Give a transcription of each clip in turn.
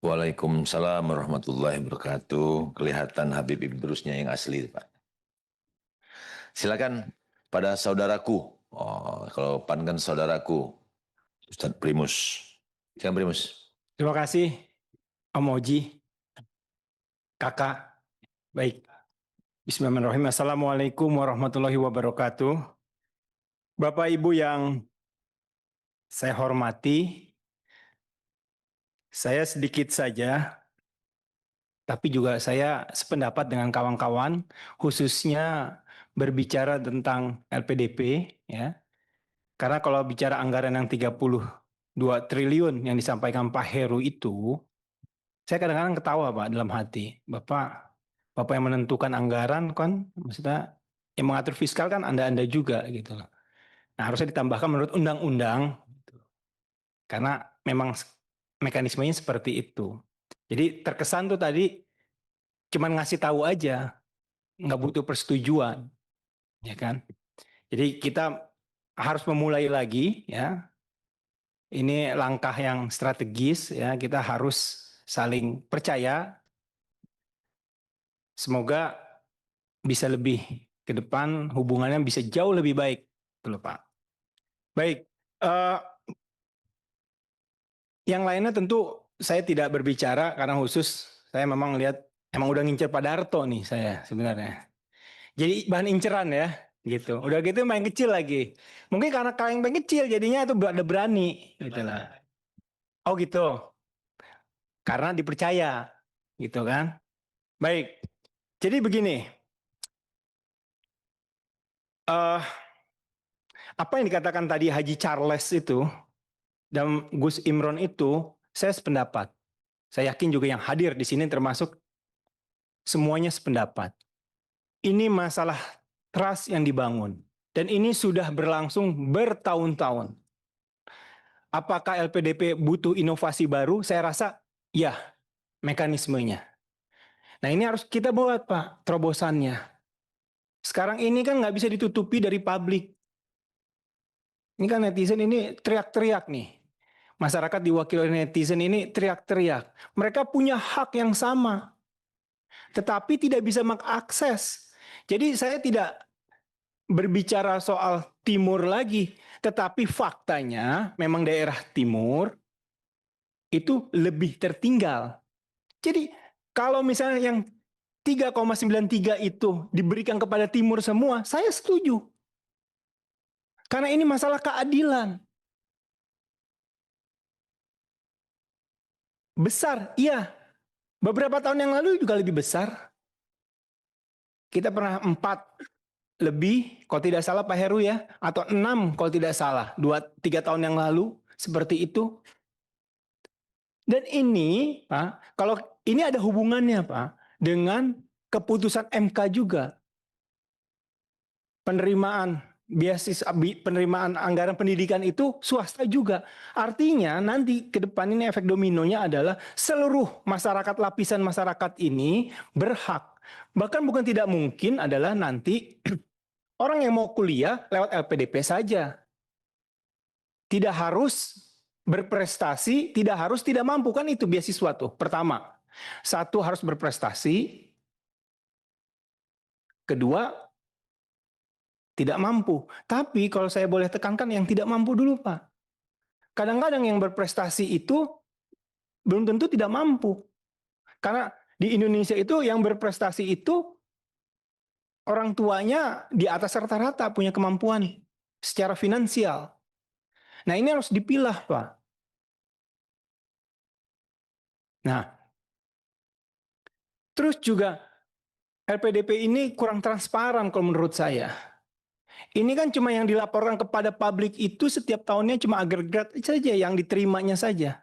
Waalaikumsalam warahmatullahi wabarakatuh. Kelihatan Habib Idrusnya yang asli, Pak. Silakan pada saudaraku. Oh, kalau Pan kan saudaraku, Ustadz Primus. Silakan Primus. Terima kasih, Om Oji, Kakak. Baik. Bismillahirrahmanirrahim. Assalamualaikum warahmatullahi wabarakatuh. Bapak Ibu yang saya hormati, saya sedikit saja, tapi juga saya sependapat dengan kawan-kawan, khususnya berbicara tentang LPDP, ya. Karena kalau bicara anggaran yang 32 triliun yang disampaikan Pak Heru itu, saya kadang-kadang ketawa, Pak, dalam hati. Bapak yang menentukan anggaran kan, maksudnya yang mengatur fiskal kan Anda-Anda juga gitu loh. Nah, harusnya ditambahkan menurut undang-undang, gitu. Karena memang mekanismenya seperti itu. Jadi terkesan tuh tadi cuman ngasih tahu aja, nggak butuh persetujuan, ya kan? Jadi kita harus memulai lagi, ya. Ini langkah yang strategis, ya. Kita harus saling percaya. Semoga bisa lebih ke depan, hubungannya bisa jauh lebih baik, betul Pak. Baik, yang lainnya tentu saya tidak berbicara karena khusus saya memang lihat emang udah ngincer Pak Darto nih saya sebenarnya. Jadi bahan inceran ya, gitu. Udah gitu main kecil lagi. Mungkin karena kalian main kecil jadinya itu ada berani, gitu lah. Oh gitu, karena dipercaya, gitu kan. Baik, jadi begini. Apa yang dikatakan tadi Haji Charles itu dan Gus Imron itu, saya sependapat. Saya yakin juga yang hadir di sini termasuk semuanya sependapat. Ini masalah trust yang dibangun. Dan ini sudah berlangsung bertahun-tahun. Apakah LPDP butuh inovasi baru? Saya rasa ya, mekanismenya. Nah ini harus kita buat Pak, terobosannya. Sekarang ini kan nggak bisa ditutupi dari publik. Ini kan netizen ini teriak-teriak nih. Masyarakat diwakili oleh netizen ini teriak-teriak. Mereka punya hak yang sama, tetapi tidak bisa mengakses. Jadi saya tidak berbicara soal timur lagi, tetapi faktanya memang daerah timur itu lebih tertinggal. Jadi kalau misalnya yang 3,93 itu diberikan kepada timur semua, saya setuju. Karena ini masalah keadilan. Besar, iya. Beberapa tahun yang lalu juga lebih besar. Kita pernah 4 lebih, kalau tidak salah Pak Heru ya, atau 6 kalau tidak salah, 2-3 tahun yang lalu, seperti itu. Dan ini, Pak, kalau ini ada hubungannya Pak, dengan keputusan MK juga. Penerimaan beasiswa, penerimaan anggaran pendidikan itu swasta juga. Artinya nanti ke depan ini efek dominonya adalah seluruh masyarakat, lapisan masyarakat ini berhak. Bahkan bukan tidak mungkin adalah nanti orang yang mau kuliah lewat LPDP saja. Tidak harus berprestasi, tidak harus tidak mampu. Kan itu beasiswa tuh. Pertama, satu harus berprestasi. Kedua, tidak mampu. Tapi kalau saya boleh tekankan yang tidak mampu dulu Pak. Kadang-kadang yang berprestasi itu belum tentu tidak mampu. Karena di Indonesia itu yang berprestasi itu orang tuanya di atas rata-rata punya kemampuan secara finansial. Nah ini harus dipilah Pak. Nah, terus juga LPDP ini kurang transparan kalau menurut saya. Ini kan cuma yang dilaporkan kepada publik itu setiap tahunnya cuma agregat saja yang diterimanya saja.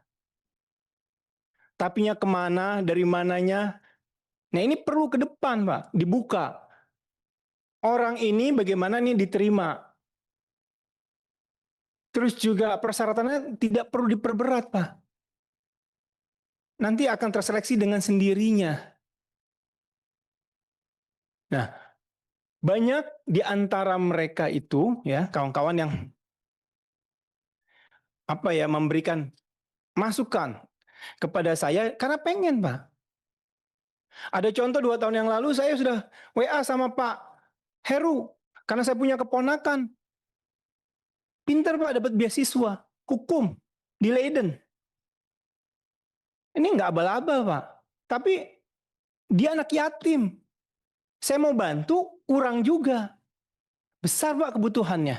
Tapinya kemana, dari mananya. Nah ini perlu ke depan Pak, dibuka. Orang ini bagaimana nih diterima. Terus juga persyaratannya tidak perlu diperberat Pak. Nanti akan terseleksi dengan sendirinya. Nah, banyak di antara mereka itu ya kawan-kawan yang memberikan masukan. kepada saya karena pengen, Pak. Ada contoh 2 tahun yang lalu saya sudah WA sama Pak Heru, karena saya punya keponakan. Pinter Pak, dapat beasiswa, hukum, di Leiden. Ini nggak aba-aba Pak, tapi dia anak yatim. Saya mau bantu, kurang juga. Besar Pak kebutuhannya.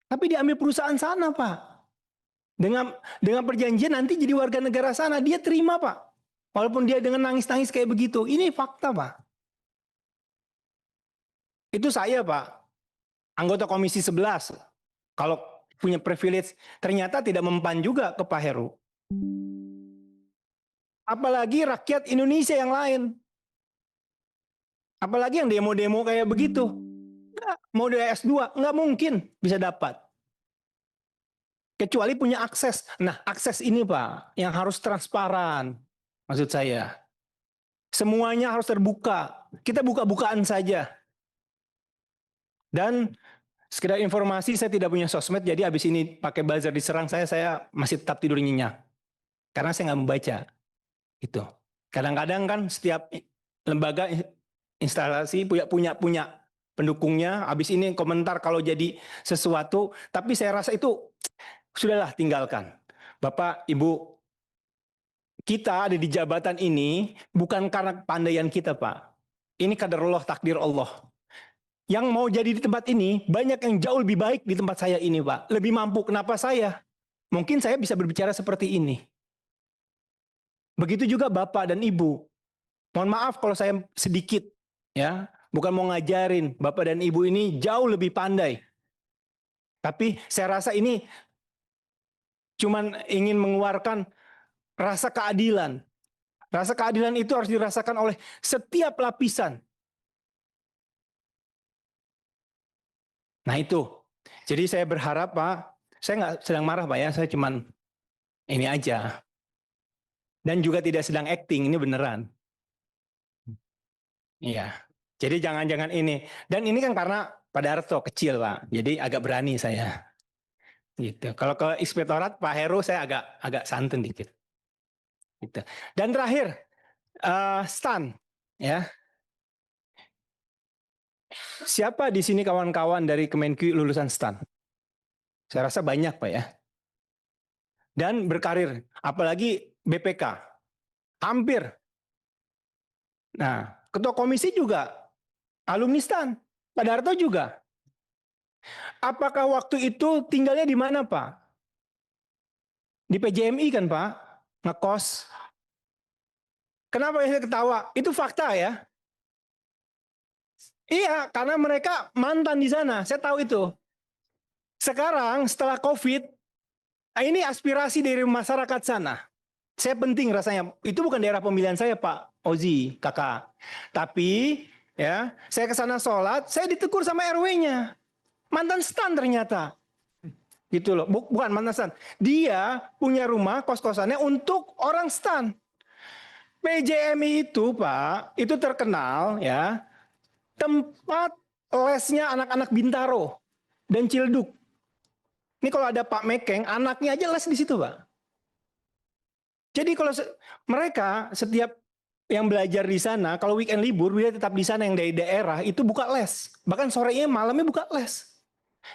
Tapi diambil perusahaan sana Pak. Dengan perjanjian nanti jadi warga negara sana, dia terima Pak. Walaupun dia dengan nangis-nangis kayak begitu. Ini fakta Pak. Itu saya Pak, anggota Komisi 11. Kalau punya privilege, ternyata tidak mempan juga ke Pak Heru. Apalagi rakyat Indonesia yang lain. Apalagi yang demo-demo kayak begitu. Nggak, mau dia S2, nggak mungkin bisa dapat. Kecuali punya akses. Nah, akses ini Pak, yang harus transparan. Maksud saya. Semuanya harus terbuka. Kita buka-bukaan saja. Dan sekedar informasi, saya tidak punya sosmed, jadi habis ini pakai buzzer diserang saya masih tetap tidur nyenyak. Karena saya nggak membaca. Itu. Kadang-kadang kan setiap lembaga instalasi punya pendukungnya, habis ini komentar kalau jadi sesuatu, tapi saya rasa itu sudahlah, tinggalkan. Bapak, Ibu, kita ada di jabatan ini bukan karena kepandaian kita, Pak. Ini qadarullah, takdir Allah. Yang mau jadi di tempat ini, banyak yang jauh lebih baik di tempat saya ini, Pak. Lebih mampu. Kenapa saya? Mungkin saya bisa berbicara seperti ini. Begitu juga Bapak dan Ibu. Mohon maaf kalau saya sedikit, ya, bukan mau ngajarin. Bapak dan Ibu ini jauh lebih pandai. Tapi saya rasa ini cuman ingin mengeluarkan rasa keadilan. Rasa keadilan itu harus dirasakan oleh setiap lapisan. Nah itu. Jadi saya berharap Pak, saya nggak sedang marah Pak ya, saya cuman ini aja. Dan juga tidak sedang acting, ini beneran. Iya. Jadi jangan-jangan ini. Dan ini kan karena Pak Darto kecil Pak, jadi agak berani saya. Gitu. Kalau ke inspektorat Pak Heru saya agak santun dikit. Gitu. Dan terakhir, Stan, ya. Siapa di sini kawan-kawan dari Kemenkyu lulusan Stan? Saya rasa banyak Pak ya. Dan berkarir, apalagi BPK. Hampir. Nah, ketua komisi juga alumni Stan. Pak Darto juga. Apakah waktu itu tinggalnya di mana Pak? Di PJMI kan Pak? Ngekos. Kenapa saya ketawa? Itu fakta ya. Iya, karena mereka mantan di sana. Saya tahu itu. Sekarang setelah COVID, ini aspirasi dari masyarakat sana. Saya penting rasanya. Itu bukan daerah pemilihan saya Pak Ozi, kakak. Tapi ya, saya ke sana sholat, saya ditegur sama RW-nya. Mantan Stan ternyata. Gitu loh. Bukan mantan Stan. Dia punya rumah kos-kosannya untuk orang Stan. PJMI itu Pak, itu terkenal ya, tempat lesnya anak-anak Bintaro dan Cilduk. Ini kalau ada Pak Mekeng, anaknya aja les di situ Pak. Jadi kalau mereka setiap yang belajar di sana, kalau weekend libur, dia tetap di sana yang dari daerah, itu buka les. Bahkan sorenya, malamnya buka les.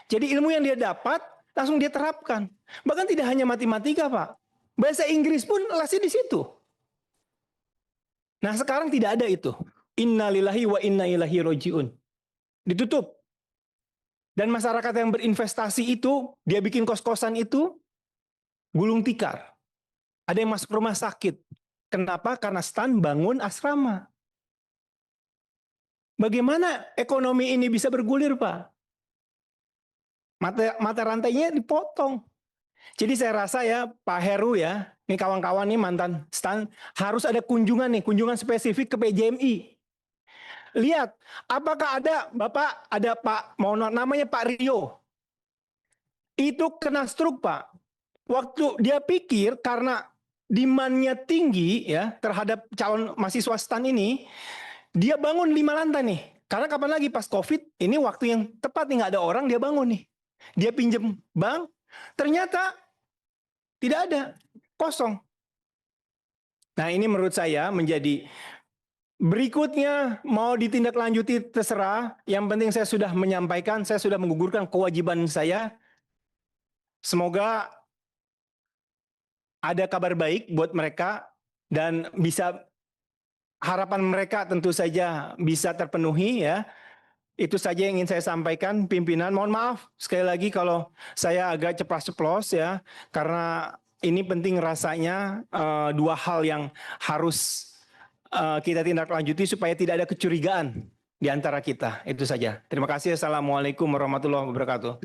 Jadi ilmu yang dia dapat, langsung dia terapkan. Bahkan tidak hanya matematika Pak. Bahasa Inggris pun lesnya di situ. Nah sekarang tidak ada itu. Innalillahi wa inna ilaihi roji'un. Ditutup. Dan masyarakat yang berinvestasi itu, dia bikin kos-kosan itu, gulung tikar. Ada yang masuk rumah sakit. Kenapa? Karena Stan bangun asrama. Bagaimana ekonomi ini bisa bergulir Pak? Mata rantainya dipotong. Jadi saya rasa ya Pak Heru ya, ini kawan-kawan nih mantan Stan, harus ada kunjungan nih, kunjungan spesifik ke PJMI. Lihat, apakah ada Bapak, ada Pak, mau namanya Pak Rio. Itu kena stroke Pak. Waktu dia pikir karena demand-nya tinggi ya terhadap calon mahasiswa Stan ini, dia bangun 5 lantai nih. Karena kapan lagi pas COVID, ini waktu yang tepat nih, nggak ada orang, dia bangun nih. Dia pinjem bank, ternyata tidak ada. kosong. Nah, ini menurut saya menjadi berikutnya mau ditindaklanjuti terserah. Yang penting saya sudah menyampaikan, saya sudah menggugurkan kewajiban saya. Semoga ada kabar baik buat mereka dan bisa harapan mereka tentu saja bisa terpenuhi ya. Itu saja yang ingin saya sampaikan pimpinan. Mohon maaf sekali lagi kalau saya agak ceplas-ceplos ya, karena ini penting rasanya dua hal yang harus kita tindak lanjuti supaya tidak ada kecurigaan di antara kita. Itu saja. Terima kasih. Assalamualaikum warahmatullahi wabarakatuh.